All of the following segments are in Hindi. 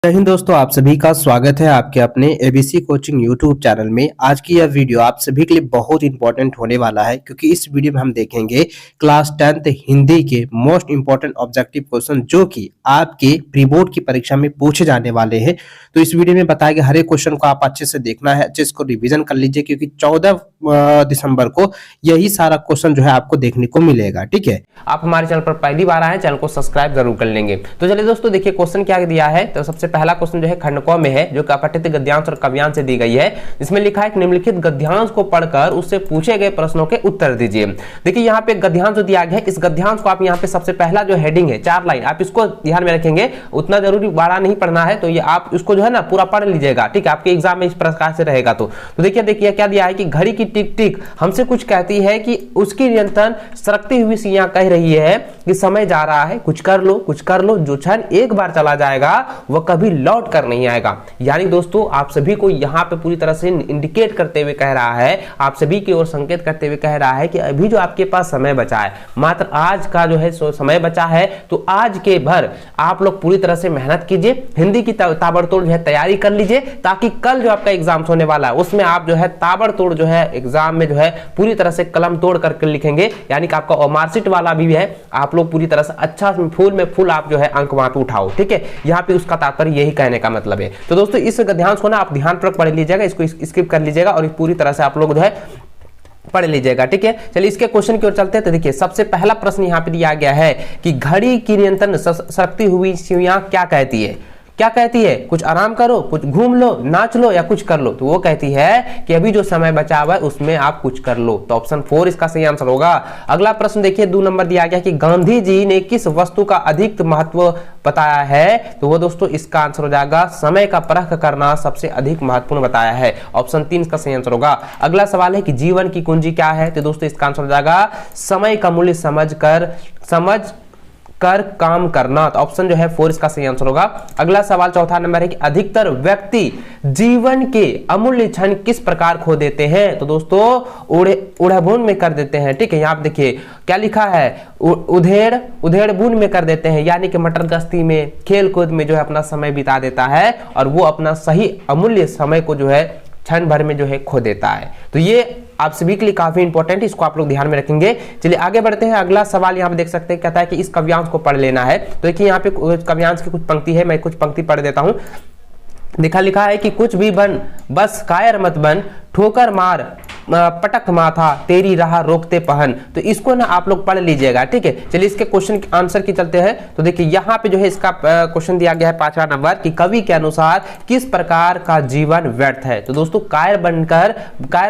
जय हिंद दोस्तों, आप सभी का स्वागत है आपके अपने एबीसी कोचिंग यूट्यूब चैनल में। आज की यह वीडियो आप सभी के लिए बहुत इंपॉर्टेंट होने वाला है, क्योंकि इस वीडियो में हम देखेंगे क्लास 10th हिंदी के मोस्ट इंपॉर्टेंट ऑब्जेक्टिव क्वेश्चन जो कि आपके प्री बोर्ड की परीक्षा में पूछे जाने वाले हैं। तो इस वीडियो में बताया गया हर एक क्वेश्चन को आप अच्छे से देखना है, अच्छे इसको रिविजन कर लीजिए, क्योंकि 14 दिसंबर को यही सारा क्वेश्चन जो है आपको देखने को मिलेगा। ठीक है, आप हमारे चैनल पर पहली बार आए, चैनल को सब्सक्राइब जरूर कर लेंगे। तो चलिए दोस्तों, देखिए क्वेश्चन क्या दिया है। तो सबसे पहला क्वेश्चन जो है खंड क में है, जो कि अपठित गद्यांश और काव्यांश से दी गई है। इसमें लिखा है कि निम्नलिखित गद्यांश को पढ़कर उससे पूछे गए प्रश्नों के उत्तर दीजिए। देखिए यहाँ पे गद्यांश जो दिया गया है, इस गद्यांश को आप यहाँ पे सबसे पहला जो हेडिंग है 4 लाइन, आप इसको ध्यान में रखेंगे। उतना जरूरी बड़ा नहीं पढ़ना है, तो ये आप इसको जो है ना पूरा पढ़ लीजिएगा। ठीक है, आपके एग्जाम में इस प्रकार से रहेगा। तो देखिए क्या दिया है कि घड़ी की टिक टिक हमसे कुछ कहती है कि उसकी निरंतर सरकती हुई सुइयां कह रही है कि समय जा रहा है, कुछ कर लो कुछ कर लो, जो क्षण एक बार चला जाएगा वह कभी लौट कर नहीं आएगा। यानी दोस्तों, आप सभी को यहाँ पे पूरी तरह से इंडिकेट करते हुए कह रहा है, आप सभी की ओर संकेत करते हुए कह रहा है कि अभी जो आपके पास समय बचा है, मात्र आज का जो है समय बचा है, तो आज के भर आप लोग पूरी तरह से मेहनत कीजिए, हिंदी की ताबड़तोड़ जो है तैयारी कर लीजिए, ताकि कल जो आपका एग्जाम होने वाला है उसमें आप जो है ताबड़तोड़ जो है एग्जाम में जो है पूरी तरह से कलम तोड़ करके लिखेंगे। यानी कि आपका मार्कशीट वाला भी है, आप लोग पूरी तरह से अच्छा फूल में फूल आप जो है अंक वहां पे उठाओ। ठीक है, यहाँ पे उसका तात्पर्य यही कहने का मतलब है। तो दोस्तों, इस गद्यांश को ना आप ध्यानपूर्वक पढ़ लीजिएगा, इसको स्किप कर लीजिएगा और पूरी तरह से आप लोग जो है पढ़ लीजिएगा। ठीक है, चलिए इसके क्वेश्चन की ओर चलते हैं। तो देखिए सबसे पहला प्रश्न यहाँ पे दिया गया है कि घड़ी की निरंतर सरकती हुई सुइयां क्या कहती है। क्या कहती है? कुछ आराम करो, कुछ घूम लो, नाच लो या कुछ कर लो। तो वो कहती है कि अभी जो समय बचा हुआ है उसमें आप कुछ कर लो। तो ऑप्शन 4 इसका सही आंसर होगा। अगला प्रश्न देखिए 2 नंबर दिया गया कि गांधी जी ने किस वस्तु का अधिक महत्व बताया है। तो वो दोस्तों इसका आंसर हो जाएगा समय का परख करना सबसे अधिक महत्वपूर्ण बताया है। ऑप्शन 3 इसका सही आंसर होगा। अगला सवाल है कि जीवन की कुंजी क्या है। तो दोस्तों इसका आंसर हो जाएगा समय का मूल्य समझ कर काम करना। तो ऑप्शन जो है 4 इसका सही आंसर होगा। अगला सवाल चौथा नंबर है कि अधिकतर व्यक्ति जीवन के अमूल्य क्षण किस प्रकार खो देते हैं। तो दोस्तों उड़ेबुन में कर देते हैं। ठीक है, यहाँ पे देखिए क्या लिखा है, उधेड़बुन में कर देते हैं, यानी कि मटर गश्ती में, खेल कूद में जो है अपना समय बिता देता है और वो अपना सही अमूल्य समय को जो है क्षण भर में जो है खो देता है। तो ये आप सभी के लिए काफी इंपॉर्टेंट, इसको आप लोग ध्यान में रखेंगे। चलिए आगे बढ़ते हैं। अगला सवाल यहाँ पे देख सकते हैं, कहता है कि इस काव्यांश को पढ़ लेना है। तो देखिए यहाँ पे काव्यांश की कुछ पंक्ति है, मैं कुछ पंक्ति पढ़ देता हूँ। लिखा है कि कुछ भी बन बस कायर मत बन, ठोकर मार पटक माथा तेरी राह रोकते पहन। तो इसको ना आप लोग पढ़ लीजिएगा। ठीक है, चलिए इसके क्वेश्चन आंसर की चलते हैं। तो देखिए यहाँ पे जो है इसका क्वेश्चन दिया गया है 5वां नंबर कि कवि के अनुसार किस प्रकार का जीवन व्यर्थ है। तो दोस्तों कायर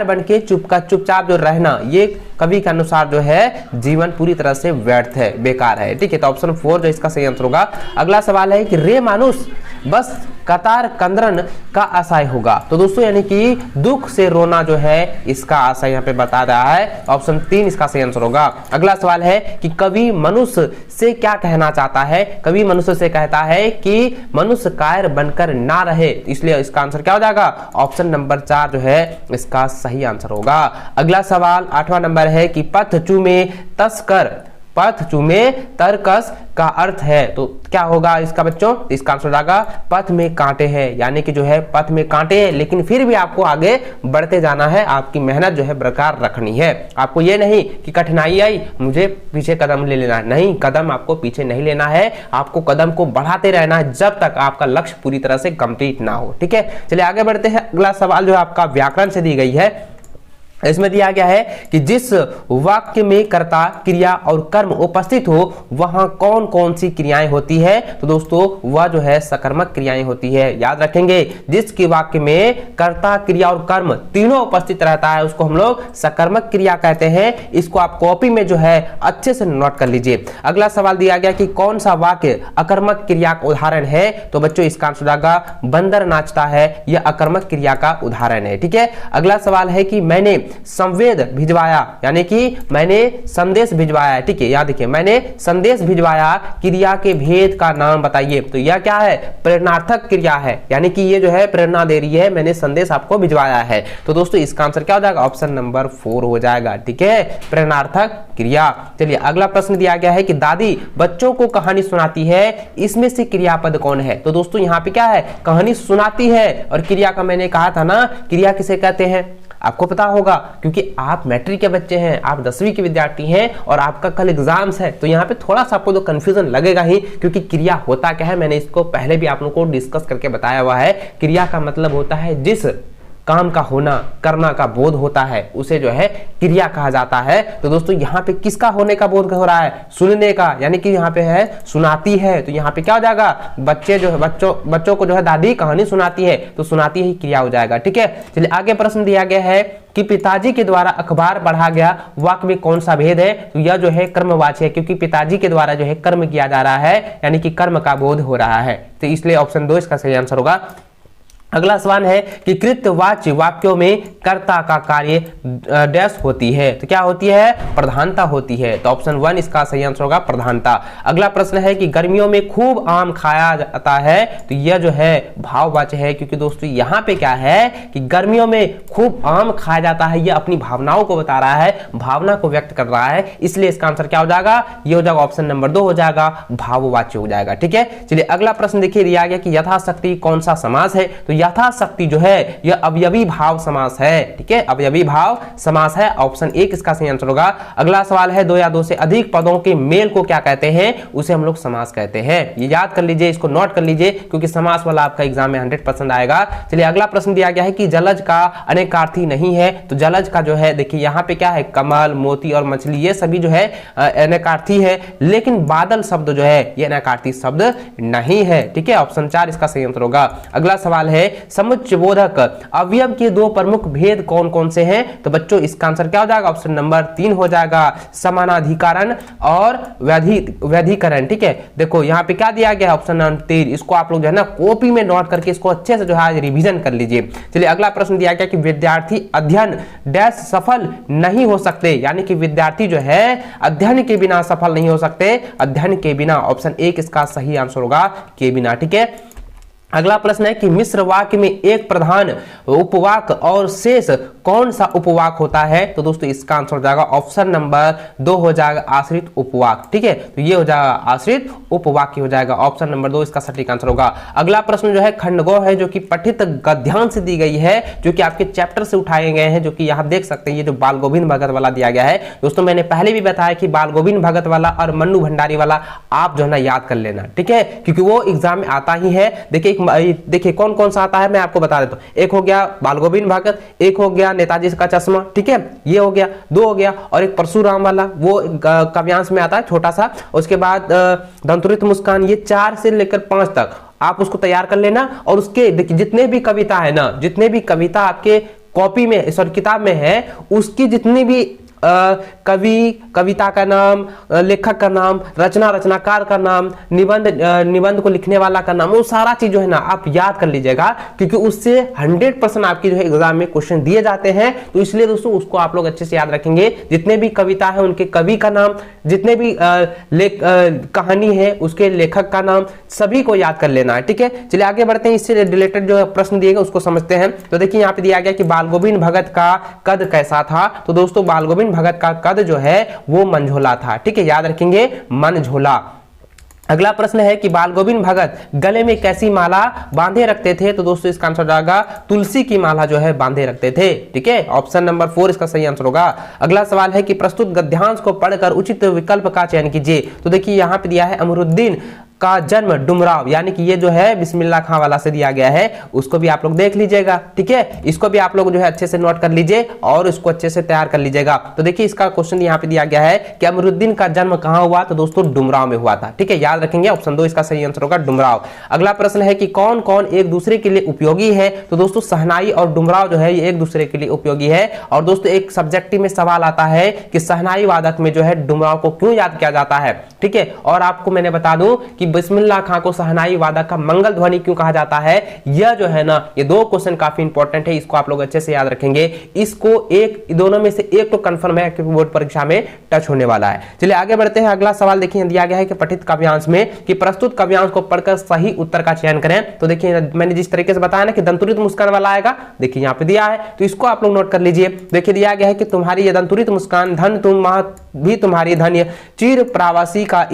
बन के चुपचाप जो रहना, ये कवि के अनुसार जो है जीवन पूरी तरह से व्यर्थ है, बेकार है। ठीक है, तो ऑप्शन 4 जो इसका सही आंसर होगा। अगला सवाल है कि रे मानुष बस कतार कंद्रन का आशय होगा। तो दोस्तों यानी कि दुख से रोना जो है इसका आशय यहाँ पे बता रहा है। ऑप्शन 3 इसका सही आंसर होगा। अगला सवाल है कि कवि मनुष्य से क्या कहना चाहता है। कवि मनुष्य से कहता है कि मनुष्य कायर बनकर ना रहे, इसलिए इसका आंसर क्या हो जाएगा, ऑप्शन नंबर 4 जो है इसका सही आंसर होगा। अगला सवाल 8वां नंबर है कि पथ चूमे तरकस का अर्थ है। तो क्या होगा इसका बच्चों, इसका आंसर हो जाएगा पथ में कांटे हैं, यानी कि जो है पथ में कांटे हैं, लेकिन फिर भी आपको आगे बढ़ते जाना है, आपकी मेहनत जो है बरकरार रखनी है। आपको ये नहीं कि कठिनाई आई मुझे पीछे कदम ले लेना है, नहीं, कदम आपको पीछे नहीं लेना है, आपको कदम को बढ़ाते रहना है जब तक आपका लक्ष्य पूरी तरह से कंप्लीट ना हो। ठीक है, चलिए आगे बढ़ते हैं। अगला सवाल जो है आपका व्याकरण से दी गई है। इसमें दिया गया है कि जिस वाक्य में कर्ता, क्रिया और कर्म उपस्थित हो वहां कौन कौन सी क्रियाएं होती है। तो दोस्तों वह जो है सकर्मक क्रियाएं होती है। याद रखेंगे, जिसके वाक्य में कर्ता, क्रिया और कर्म तीनों उपस्थित रहता है उसको हम लोग सकर्मक क्रिया कहते हैं। इसको आप कॉपी में जो है अच्छे से नोट कर लीजिए। अगला सवाल दिया गया कि कौन सा वाक्य अकर्मक क्रिया का उदाहरण है। तो बच्चों इसका आंसर होगा बंदर नाचता है, यह अकर्मक क्रिया का उदाहरण है। ठीक है, अगला सवाल है कि मैंने संवेद भिजवाया, यानी कि मैंने संदेश भिजवाया, ठीक है। याद देखिए, मैंने संदेश भिजवाया, क्रिया के भेद का नाम बताइए। तो यह क्या है? प्रेरणार्थक क्रिया है, यानी कि ये जो है प्रेरणा दे रही है, मैंने संदेश आपको भिजवाया है। तो दोस्तों इसका आंसर क्या हो जाएगा? ऑप्शन नंबर 4 हो जाएगा, ठीक है, प्रेरणार्थक क्रिया। चलिए अगला प्रश्न दिया गया है कि दादी बच्चों को कहानी सुनाती है, इसमें से क्रियापद कौन है? तो दोस्तों यहाँ पे क्या है? कहानी सुनाती है, और क्रिया का मैंने कहा था ना, क्रिया किसे कहते हैं आपको पता होगा, क्योंकि आप मैट्रिक के बच्चे हैं, आप 10वीं के विद्यार्थी हैं और आपका कल एग्जाम्स है। तो यहाँ पे थोड़ा सा आपको तो कंफ्यूजन लगेगा ही, क्योंकि क्रिया होता क्या है मैंने इसको पहले भी आप लोगों को डिस्कस करके बताया हुआ है। क्रिया का मतलब होता है जिस काम का होना, करना का बोध होता है, उसे जो है क्रिया कहा जाता है। तो दोस्तों यहाँ पे किसका होने का बोध हो रहा है? सुनने का, यानी कि यहाँ पे है सुनाती है। तो यहाँ पे क्या हो जाएगा? बच्चे जो है बच्चों को जो है दादी कहानी सुनाती है, तो सुनाती ही क्रिया हो जाएगा, ठीक है। चलिए आगे प्रश्न दिया गया है कि पिताजी के द्वारा अखबार पढ़ा गया वाक्य में कौन सा भेद है? तो यह जो है कर्मवाची है, क्योंकि पिताजी के द्वारा जो है कर्म किया जा रहा है, यानी कि कर्म का बोध हो रहा है। तो इसलिए ऑप्शन 2 इसका सही आंसर होगा। अगला सवाल है कि कृतवाच्य वाक्यों में कर्ता का कार्य डैश होती है। तो क्या होती है? प्रधानता होती है। तो ऑप्शन 1 इसका सही आंसर होगा, प्रधानता। अगला प्रश्न है कि गर्मियों में खूब आम खाया जाता है। तो यह जो है भाववाच्य है, क्योंकि दोस्तों यहाँ पे क्या है कि गर्मियों में खूब आम खाया जाता है, यह अपनी भावनाओं को बता रहा है, भावना को व्यक्त कर रहा है, इसलिए इसका आंसर क्या हो जाएगा? ये हो जाएगा ऑप्शन नंबर 2 हो जाएगा, भाववाच्य हो जाएगा, ठीक है। चलिए अगला प्रश्न देखिए, दिया गया कि यथाशक्ति कौन सा समास है? तो यथाशक्ति जो है यह अवयवी भाव समास है, ठीक है, अवयवी भाव समास है। ऑप्शन 1 इसका सही आंसर होगा। अगला सवाल है 2 या 2 से अधिक पदों के मेल को क्या कहते हैं? उसे हम लोग समास कहते हैं। ये याद कर लीजिए, इसको नोट कर लीजिए, क्योंकि समास वाला आपका एग्जाम में 100% आएगा। चलिए अगला प्रश्न दिया गया है कि जलज का अनेकार्थी नहीं है। तो जलज का जो है देखिए यहाँ पे क्या है? कमल, मोती और मछली, ये सभी जो है अनेकार्थी है, लेकिन बादल शब्द जो है ये अनेकार्थी शब्द नहीं है, ठीक है। ऑप्शन 4 इसका सही आंसर होगा। अगला सवाल है समुच्चयबोधक अवयव के 2 प्रमुख भेद कौन कौन से हैं? तो बच्चों इसका आंसर क्या हो जाएगा? ऑप्शन नंबर 3 हो जाएगा, समानाधिकरण और व्यधिकरण, ठीक है। देखो यहाँ पे क्या दिया गया है? Option number 3। इसको आप लोग जो है ना कॉपी में नोट करके इसको अच्छे से जो है आज रिवीजन कर लीजिए। चलिए अगला प्रश्न दिया गया कि विद्यार्थी अध्ययन डैश सफल नहीं हो सकते, यानी कि विद्यार्थी जो है अध्ययन के बिना सफल नहीं हो सकते, अध्ययन के बिना। ऑप्शन 1 इसका सही आंसर होगा, के बिना, ठीक है। अगला प्रश्न है कि मिश्र वाक्य में एक प्रधान उपवाक और शेष कौन सा उपवाक होता है? तो दोस्तों इसका आंसर हो जाएगा ऑप्शन नंबर 2 हो जाएगा, आश्रित उपवाक, ठीक है। तो ये हो जाएगा आश्रित उपवाक्य हो जाएगा, ऑप्शन नंबर 2 इसका सटीक आंसर होगा। अगला प्रश्न जो है खंडगो है, जो कि पठित गद्यांश से दी गई है, जो कि आपके चैप्टर से उठाए गए हैं, जो कि यहाँ देख सकते हैं ये जो बाल गोविंद भगत वाला दिया गया है। दोस्तों मैंने पहले भी बताया कि बाल गोविंद भगत वाला और मन्नू भंडारी वाला आप जो है ना याद कर लेना, ठीक है, क्योंकि वो एग्जाम में आता ही है। देखिए कौन कौन सा आता है मैं आपको बता देता हूँ। एक हो गया बाल गोविंद भगत, एक हो गया नेताजी का चश्मा, ठीक है, ये हो गया 2 हो गया, और एक परशुराम वाला वो काव्यांश में आता है छोटा सा। उसके बाद दंतुरित मुस्कान, ये 4 से लेकर 5 तक आप उसको तैयार कर लेना। और उसके देखिए जितने भी कविता है ना, जितने भी कविता आपके कॉपी में सॉरी किताब में है, उसकी जितनी भी कवि, कविता का नाम, लेखक का नाम, रचनाकार का नाम, निबंध को लिखने वाला का नाम, वो सारा चीज जो है ना आप याद कर लीजिएगा, क्योंकि उससे 100% आपकी जो है एग्जाम में क्वेश्चन दिए जाते हैं। तो इसलिए दोस्तों उसको आप लोग अच्छे से याद रखेंगे। जितने भी कविता है उनके कवि का नाम, जितने भी कहानी है उसके लेखक का नाम, सभी को याद कर लेना है, ठीक है। चलिए आगे बढ़ते हैं, इससे रिलेटेड जो प्रश्न दिए गए उसको समझते हैं। तो देखिए यहाँ पे दिया गया कि बाल गोविंद भगत का कद कैसा था? तो दोस्तों बाल गोविंद भगत का कद जो है वो मनझोला था, ठीक है, याद रखेंगे मनझोला। अगला प्रश्न है कि बाल गोविंद भगत गले में कैसी माला बांधे रखते थे? तो दोस्तों इसका आंसर जाएगा तुलसी की माला जो है बांधे रखते थे, ठीक है, ऑप्शन नंबर 4 इसका सही आंसर होगा। अगला सवाल है कि प्रस्तुत गद्यांश को पढ़कर उचित विकल्प का चयन कीजिए। तो देखिए यहाँ पे दिया है अमरुद्दीन का जन्म डुमराव, यानी कि ये जो है बिस्मिल्लाह खां वाला से दिया गया है, उसको भी आप लोग देख लीजिएगा, ठीक है। इसको भी आप लोग जो है अच्छे से नोट कर लीजिए और इसको अच्छे से तैयार कर लीजिएगा। तो देखिए इसका क्वेश्चन यहाँ पे दिया गया है कि अमरुद्दीन का जन्म कहाँ हुआ? तो दोस्तों डुमराव में हुआ था, ठीक है, याद रखेंगे, ऑप्शन 2 इसका सही आंसर होगा, डुमराव। अगला प्रश्न है कि कौन कौन एक दूसरे के लिए उपयोगी है? तो दोस्तों शहनाई और डुमराव जो है ये एक दूसरे के लिए उपयोगी है। और दोस्तों एक सब्जेक्टिव में सवाल आता है कि शहनाई वादक में जो है डुमराव को क्यों याद किया जाता है, ठीक है। और आपको मैंने बता दूं कि बिस्मिल्लाह खां को शहनाई वादक का मंगल ध्वनि क्यों कहा जाता है? यह जो है ना, ये दो क्वेश्चन काफी इंपॉर्टेंट है, इसको आप लोग अच्छे से याद रखेंगे। इसको एक दोनों में से एक तो कंफर्म है कि बोर्ड परीक्षा में टच होने वाला है। चलिए आगे बढ़ते हैं। अगला सवाल देखिए, दिया गया है कि पठित काव्यांश में कि प्रस्तुत काव्यांश को पढ़कर सही उत्तर का चयन करें। तो देखिए मैंने जिस तरीके से बताया ना कि दंतुरित मुस्कान वाला आएगा, देखिए यहाँ पे दिया है, तो इसको आप लोग नोट कर लीजिए। देखिए दिया गया है कि तुम्हारी ये दंतुरित मुस्कान धन तुम मह भी तुम्हारी धन्य, चिर प्रावासी का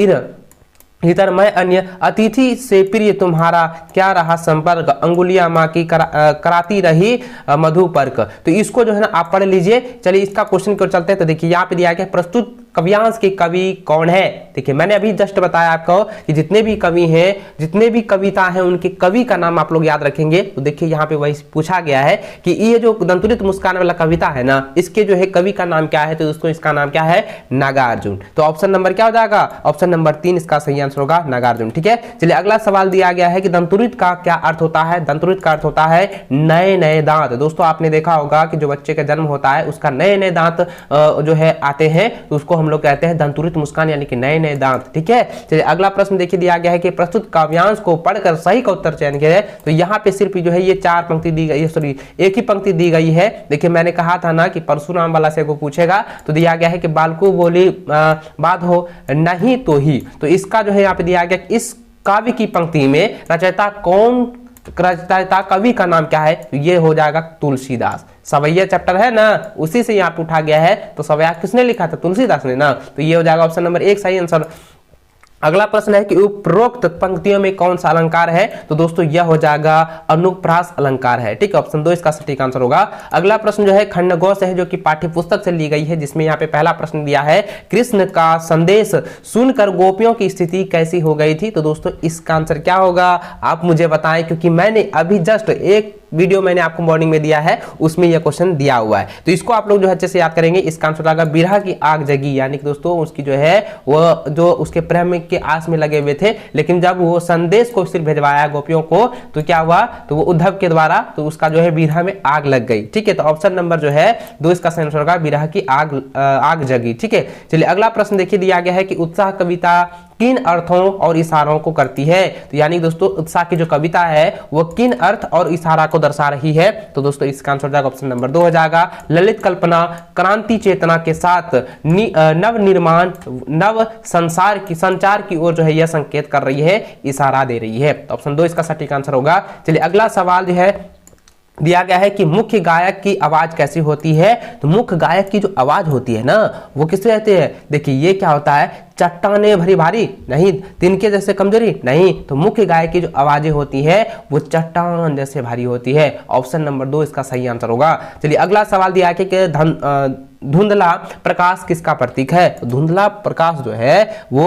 इतर मैं अन्य, अतिथि से प्रिय तुम्हारा क्या रहा संपर्क, अंगुलियां माँ की कराती रही मधुपर्क। तो इसको जो है ना आप पढ़ लीजिए। चलिए इसका क्वेश्चन की ओर चलते हैं। तो देखिए यहाँ पे दिया गया प्रस्तुत काव्यांश के कवि कौन है? देखिए मैंने अभी जस्ट बताया आपको कि जितने भी कवि हैं, जितने भी कविता हैं, उनके कवि का नाम आप लोग याद रखेंगे। तो देखिए यहाँ पे वही पूछा गया है कि ये जो दंतुरित मुस्कान वाला कविता है ना, इसके जो है कवि का नाम क्या है? तो उसको इसका नाम क्या है? नागार्जुन। तो ऑप्शन नंबर क्या हो जाएगा? ऑप्शन नंबर 3 इसका सही आंसर होगा, नागार्जुन। ठीक है, चलिए अगला सवाल दिया गया है कि दंतुरित का क्या अर्थ होता है? दंतुरित का अर्थ होता है नए नए दांत। दोस्तों आपने देखा होगा कि जो बच्चे का जन्म होता है उसका नए नए दांत जो है आते हैं, तो उसको हम लोग कहते हैं दंतुरित मुस्कान, यानी कि नए नए दांत। ठीक है, चलिए अगला प्रश्न देखिए, दिया गया है कि प्रस्तुत काव्यांश को पढ़कर सही का उत्तर चयन करें। तो यहाँ पे सिर्फ जो है ये 4 पंक्ति दी गई है, सॉरी एक ही पंक्ति दी गई है। देखिए मैंने कहा था ना कि परशुराम वाला से को पूछेगा, तो दिया गया है कि बालकू बोली बात हो नहीं तो ही। तो इसका जो है यहाँ पे दिया गया कि इस काव्य की पंक्ति में रचयिता कौन, रचयिता कवि का नाम क्या है? तो ये हो जाएगा तुलसीदास। सवैया चैप्टर है ना, उसी से यहाँ पे उठा गया है। तो सवैया किसने लिखा था? तुलसीदास ने ना। तो ये हो जाएगा ऑप्शन नंबर 1 सही आंसर। अगला प्रश्न है कि उपरोक्त पंक्तियों में कौन सा अलंकार है? तो दोस्तों यह हो जाएगा अनुप्रास अलंकार है। ठीक है, ऑप्शन 2 इसका सटीक आंसर होगा। अगला प्रश्न जो है खंडगौ से है, जो कि पाठ्य पुस्तक से ली गई है, जिसमें यहाँ पे पहला प्रश्न दिया है कृष्ण का संदेश सुनकर गोपियों की स्थिति कैसी हो गई थी? तो दोस्तों इसका आंसर क्या होगा? आप मुझे बताएं, क्योंकि मैंने अभी जस्ट एक वीडियो मैंने आपको मॉर्निंग में दिया है, उसमें यह क्वेश्चन दिया हुआ है। तो इसको आप लोग जो है अच्छे से याद करेंगे। इसका आंसर आएगा बिरहा की आग जगी, यानी कि दोस्तों उसकी जो है वो जो उसके प्रेम के आस में लगे हुए थे, लेकिन जब वो संदेश को सिर्फ भिजवाया गोपियों को, तो क्या हुआ? तो वो उद्धव के द्वारा, तो उसका जो है बिरहा में आग लग गई। ठीक है, तो ऑप्शन नंबर जो है 2 इसका सही आंसर होगा, बिरहा की आग जगी। ठीक है, चलिए अगला प्रश्न देखिए, दिया गया है कि उत्साह कविता किन अर्थों और इशारों को करती है? तो यानी दोस्तों उत्साह की जो कविता है वो किन अर्थ और इशारा को दर्शा रही है? तो दोस्तों इसका आंसर हो जाएगा ऑप्शन नंबर 2 हो जाएगा, ललित कल्पना क्रांति चेतना के साथ नव निर्माण, नव संचार की ओर जो है यह संकेत कर रही है, इशारा दे रही है। तो ऑप्शन 2 इसका सटीक आंसर होगा। चलिए अगला सवाल जो है दिया गया है कि मुख्य गायक की आवाज कैसी होती है? तो मुख्य गायक की जो आवाज होती है ना, वो किससे रहती है? देखिए ये क्या होता है? चट्टाने भरी भारी नहीं, तिनके जैसे कमजोरी नहीं। तो मुख्य गायक की जो आवाजें होती है वो चट्टान जैसे भारी होती है। ऑप्शन नंबर 2 इसका सही आंसर होगा। चलिए अगला सवाल दिया है कि धुंधला प्रकाश किसका प्रतीक है? धुंधला प्रकाश जो है वो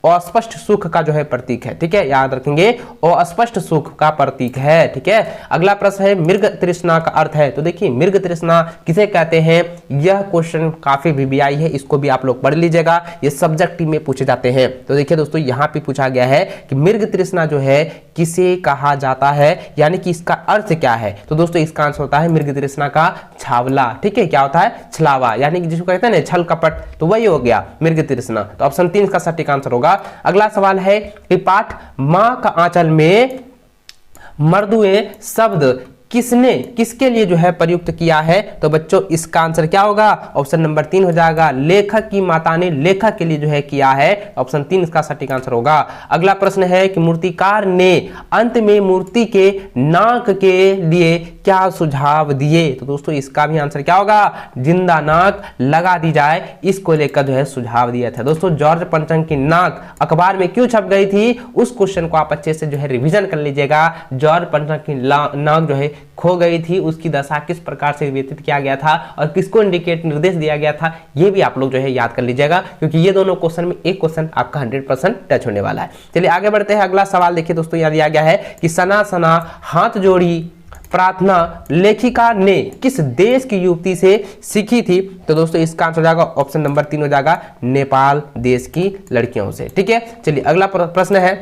अस्पष्ट सुख का जो है प्रतीक है। ठीक है, याद रखेंगे, अस्पष्ट सुख का प्रतीक है। ठीक है, अगला प्रश्न है मृग तृष्णा का अर्थ है। तो देखिए मृग तृष्णा किसे कहते हैं? यह क्वेश्चन काफी VBI है, इसको भी आप लोग पढ़ लीजिएगा, ये सब्जेक्ट में पूछे जाते हैं। तो देखिए दोस्तों यहाँ पे पूछा गया है कि मृग तृष्णा जो है किसे कहा जाता है, यानी कि इसका अर्थ क्या है? तो दोस्तों इसका आंसर होता है मृग तृष्णा का छावला। ठीक है, क्या होता है? छलावा, यानी कि जिसको कहते हैं ना छल कपट, तो वही हो गया मृग तृष्णा। तो ऑप्शन 3 इसका सटीक आंसर होगा। अगला सवाल है कि पाठ मां का आंचल में मर्दुए शब्द किसके लिए जो है प्रयुक्त किया है? तो बच्चों इसका आंसर क्या होगा? ऑप्शन नंबर 3 हो जाएगा, लेखक की माता ने लेखक के लिए जो है किया है। ऑप्शन 3 इसका सटीक आंसर होगा। अगला प्रश्न है कि मूर्तिकार ने अंत में मूर्ति के नाक के लिए क्या सुझाव दिए? तो दोस्तों इसका भी आंसर क्या होगा? जिंदा नाक लगा दी जाए, इसको लेकर जो है सुझाव दिया था। दोस्तों जॉर्ज पंचम की नाक अखबार में क्यों छप गई थी? उस क्वेश्चन को आप अच्छे से जो है रिवीजन कर लीजिएगा। जॉर्ज पंचम की नाक जो है खो गई थी, उसकी दशा किस प्रकार से व्यतीत किया गया था और किसको इंडिकेट निर्देश दिया गया था, ये भी आप लोग जो है याद कर लीजिएगा, क्योंकि ये दोनों क्वेश्चन में एक क्वेश्चन आपका 100% टच होने वाला है। चलिए आगे बढ़ते हैं। अगला सवाल देखिए दोस्तों, यहाँ दिया गया है कि सना सना हाथ जोड़ी प्रार्थना लेखिका ने किस देश की युवती से सीखी थी? तो दोस्तों इसका आंसर हो जाएगा ऑप्शन नंबर 3 हो जाएगा, नेपाल देश की लड़कियों से। ठीक है, चलिए अगला प्रश्न है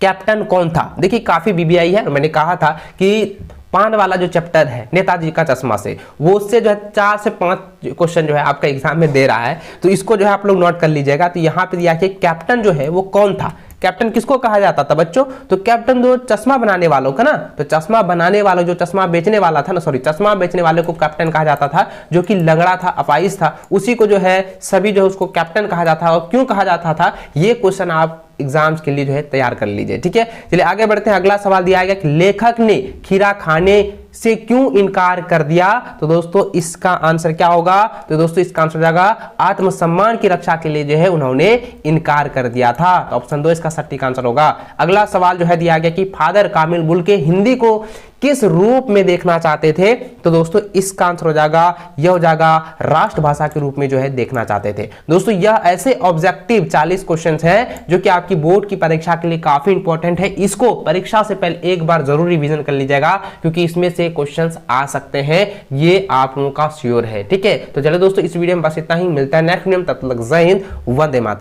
कैप्टन कौन था? देखिए काफी VBI है, मैंने कहा था कि पान वाला जो चैप्टर है नेताजी का चश्मा से, वो उससे जो है 4 से 5 क्वेश्चन जो है आपका एग्जाम में दे रहा है, तो इसको जो है आप लोग नोट कर लीजिएगा। तो यहाँ पे दिया कि कैप्टन जो है वो कौन था? कैप्टन किसको कहा जाता था बच्चों? तो कैप्टन जो चश्मा बनाने वालों का ना, तो चश्मा बनाने वालों, जो चश्मा बेचने वाला था ना, सॉरी, चश्मा बेचने वाले को कैप्टन कहा जाता था, जो कि लगड़ा था, अपाइज था, उसी को जो है सभी जो है उसको कैप्टन कहा जाता था। और क्यों कहा जाता था, ये क्वेश्चन आप एग्जाम्स के लिए जो है तैयार कर लीजिए, ठीक है। चलिए आगे बढ़ते हैं। अगला सवाल दिया गया कि लेखक ने खीरा खाने से क्यों इनकार कर दिया? तो दोस्तों इसका आंसर क्या होगा? तो दोस्तों इसका आंसर हो जाएगा आत्मसम्मान की रक्षा के लिए जो है उन्होंने इनकार कर दिया था। तो ऑप्शन 2 इसका सटीक आंसर होगा। अगला सवाल जो है दिया गया कि फादर कामिल बुल्के हिंदी को किस रूप में देखना चाहते थे? तो दोस्तों इसका आंसर हो जाएगा, यह हो जाएगा राष्ट्रभाषा के रूप में जो है देखना चाहते थे। दोस्तों यह ऐसे ऑब्जेक्टिव 40 क्वेश्चंस हैं जो कि आपकी बोर्ड की परीक्षा के लिए काफी इंपॉर्टेंट है। इसको परीक्षा से पहले एक बार जरूर रिवीजन कर लीजिएगा, क्योंकि इसमें से क्वेश्चंस आ सकते हैं, ये आप लोगों का श्योर है, ठीक है। तो चलो दोस्तों इस वीडियो में बस इतना ही, मिलता है नेक्स्ट वीडियो में, तब तक जय हिंद, वंदे मातरम।